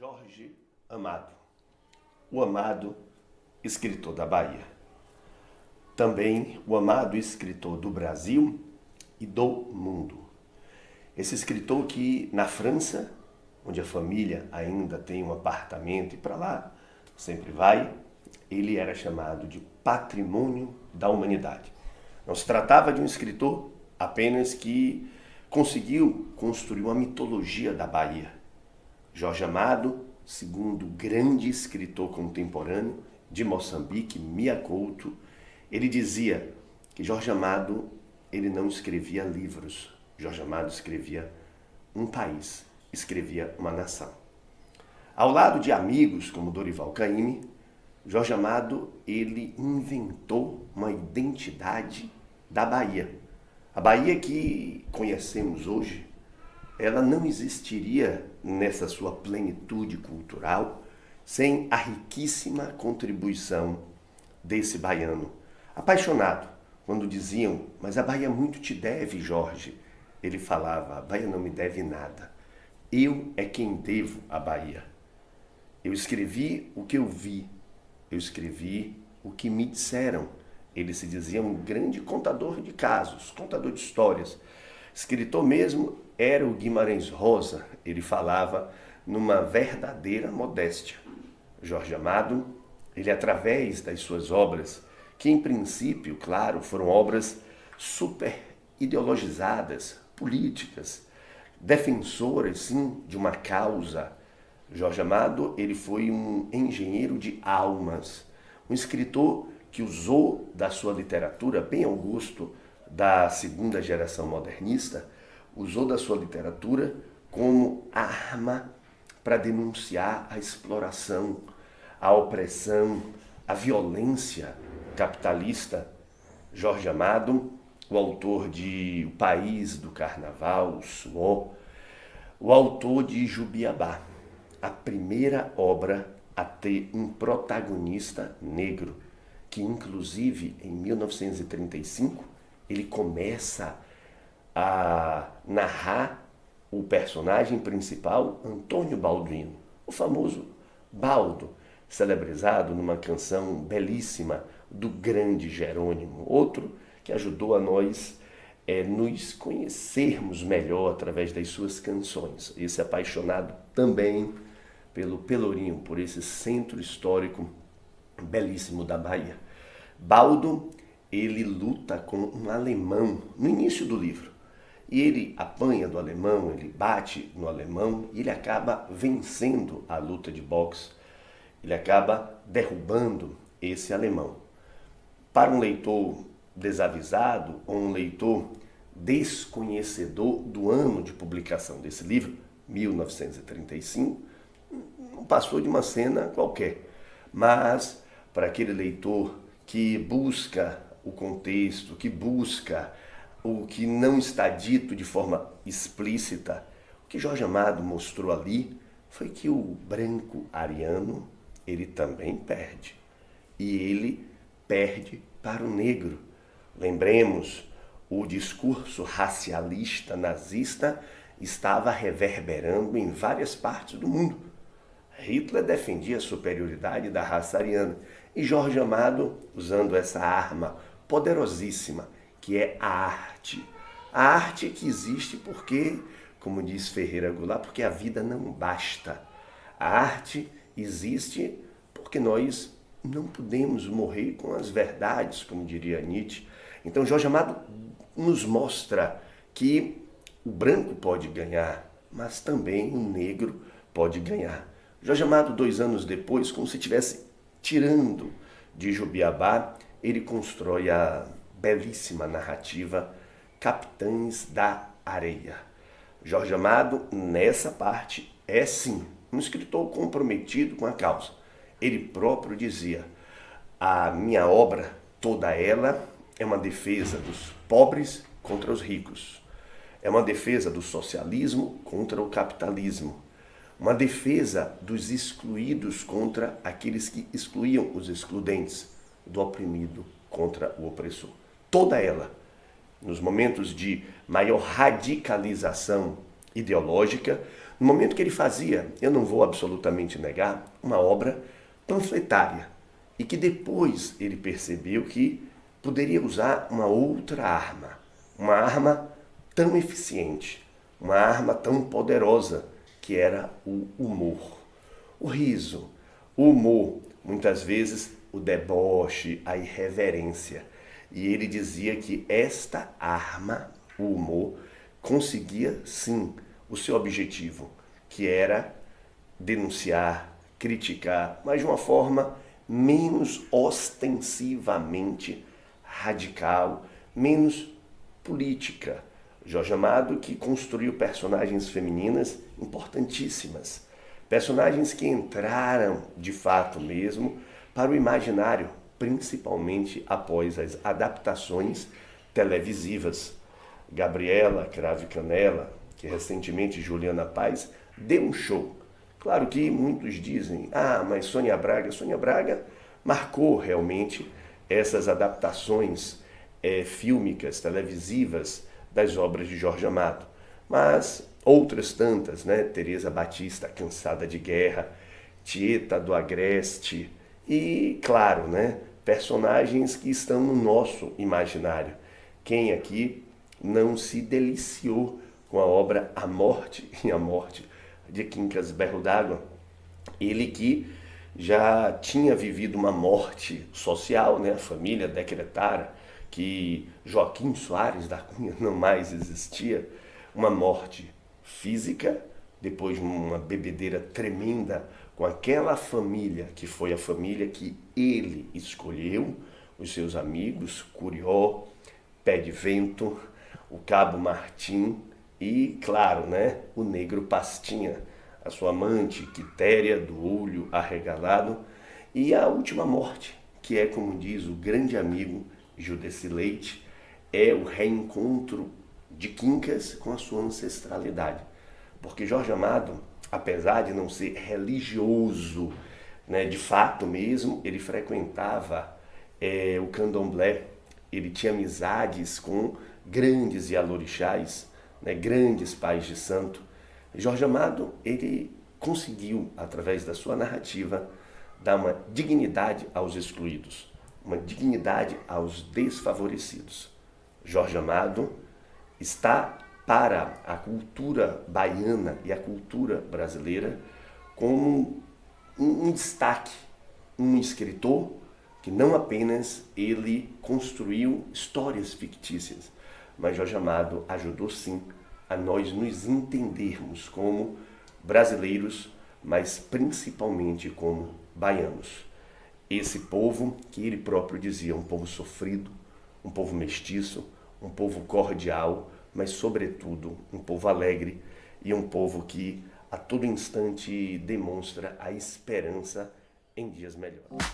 Jorge Amado, o amado escritor da Bahia. Também o amado escritor do Brasil e do mundo. Esse escritor que na França, onde a família ainda tem um apartamento e para lá sempre vai, ele era chamado de patrimônio da humanidade. Não se tratava de um escritor apenas que conseguiu construir uma mitologia da Bahia. Jorge Amado, segundo grande escritor contemporâneo de Moçambique, Mia Couto, ele dizia que Jorge Amado ele não escrevia livros. Jorge Amado escrevia um país, escrevia uma nação. Ao lado de amigos como Dorival Caymmi, Jorge Amado ele inventou uma identidade da Bahia. A Bahia que conhecemos hoje, ela não existiria nessa sua plenitude cultural sem a riquíssima contribuição desse baiano. Apaixonado, quando diziam, mas a Bahia muito te deve, Jorge. Ele falava, a Bahia não me deve nada. Eu é quem devo a Bahia. Eu escrevi o que eu vi, eu escrevi o que me disseram. Ele se dizia um grande contador de casos, contador de histórias. Escritor mesmo era o Guimarães Rosa. Ele falava numa verdadeira modéstia. Jorge Amado, ele através das suas obras, que em princípio, claro, foram obras super ideologizadas, políticas, defensoras, sim, de uma causa. Jorge Amado, ele foi um engenheiro de almas, um escritor que usou da sua literatura, bem ao gosto da segunda geração modernista, usou da sua literatura como arma para denunciar a exploração, a opressão, a violência capitalista. Jorge Amado, o autor de O País do Carnaval, o Suor, o autor de Jubiabá, a primeira obra a ter um protagonista negro, que inclusive em 1935 ele começa a narrar o personagem principal, Antônio Balduino, o famoso Baldo, celebrizado numa canção belíssima do grande Jerônimo, outro que ajudou a nós nos conhecermos melhor através das suas canções. Esse apaixonado também pelo Pelourinho, por esse centro histórico belíssimo da Bahia. Baldo, ele luta com um alemão no início do livro. E ele apanha do alemão, ele bate no alemão e ele acaba vencendo a luta de boxe. Ele acaba derrubando esse alemão. Para um leitor desavisado ou um leitor desconhecedor do ano de publicação desse livro, 1935, não passou de uma cena qualquer. Mas para aquele leitor que busca o contexto, que busca o que não está dito de forma explícita, o que Jorge Amado mostrou ali foi que o branco ariano, ele também perde. E ele perde para o negro. Lembremos, o discurso racialista nazista estava reverberando em várias partes do mundo. Hitler defendia a superioridade da raça ariana e Jorge Amado, usando essa arma poderosíssima, que é a arte. A arte que existe porque, como diz Ferreira Goulart, porque a vida não basta. A arte existe porque nós não podemos morrer com as verdades, como diria Nietzsche. Então Jorge Amado nos mostra que o branco pode ganhar, mas também o negro pode ganhar. Jorge Amado, 2 anos depois, como se estivesse tirando de Jubiabá, ele constrói a belíssima narrativa Capitães da Areia. Jorge Amado, nessa parte, é sim um escritor comprometido com a causa. Ele próprio dizia, a minha obra, toda ela, é uma defesa dos pobres contra os ricos. É uma defesa do socialismo contra o capitalismo. Uma defesa dos excluídos contra aqueles que excluíam os excludentes, do oprimido contra o opressor. Toda ela, nos momentos de maior radicalização ideológica, No momento que ele fazia, eu não vou absolutamente negar, uma obra panfletária, e que depois ele percebeu que poderia usar uma outra arma, uma arma tão eficiente, uma arma tão poderosa, que era o humor. O riso, o humor, muitas vezes o deboche, a irreverência. E ele dizia que esta arma, o humor, conseguia sim o seu objetivo, que era denunciar, criticar, mas de uma forma menos ostensivamente radical, menos política. Jorge Amado, que construiu personagens femininas importantíssimas, personagens que entraram de fato mesmo para o imaginário, principalmente após as adaptações televisivas. Gabriela Cravo e Canela, que recentemente Juliana Paz deu um show. Claro que muitos dizem, mas Sônia Braga marcou realmente essas adaptações fílmicas, televisivas das obras de Jorge Amado. Mas outras tantas, né? Teresa Batista, Cansada de Guerra, Tieta do Agreste e, claro, né? Personagens que estão no nosso imaginário. Quem aqui não se deliciou com a obra A Morte e a Morte de Quincas Berro d'Água? Ele que já tinha vivido uma morte social, né? A família decretara que Joaquim Soares da Cunha não mais existia, uma morte física, depois de uma bebedeira tremenda com aquela família que foi a família que ele escolheu, os seus amigos, Curió, Pé de Vento, o Cabo Martim e, claro, né, o Negro Pastinha, a sua amante Quitéria, do olho arregalado, e a última morte, que é, como diz o grande amigo Judeci Leite, é o reencontro de Quincas com a sua ancestralidade. Porque Jorge Amado, apesar de não ser religioso, né, de fato mesmo, ele frequentava o candomblé, ele tinha amizades com grandes ialorixás, né, grandes pais de santo. Jorge Amado, ele conseguiu, através da sua narrativa, dar uma dignidade aos excluídos, uma dignidade aos desfavorecidos. Jorge Amado está para a cultura baiana e a cultura brasileira como um destaque, um escritor que não apenas ele construiu histórias fictícias, mas Jorge Amado ajudou sim a nós nos entendermos como brasileiros, mas principalmente como baianos. Esse povo que ele próprio dizia, um povo sofrido, um povo mestiço, um povo cordial, mas sobretudo um povo alegre e um povo que a todo instante demonstra a esperança em dias melhores.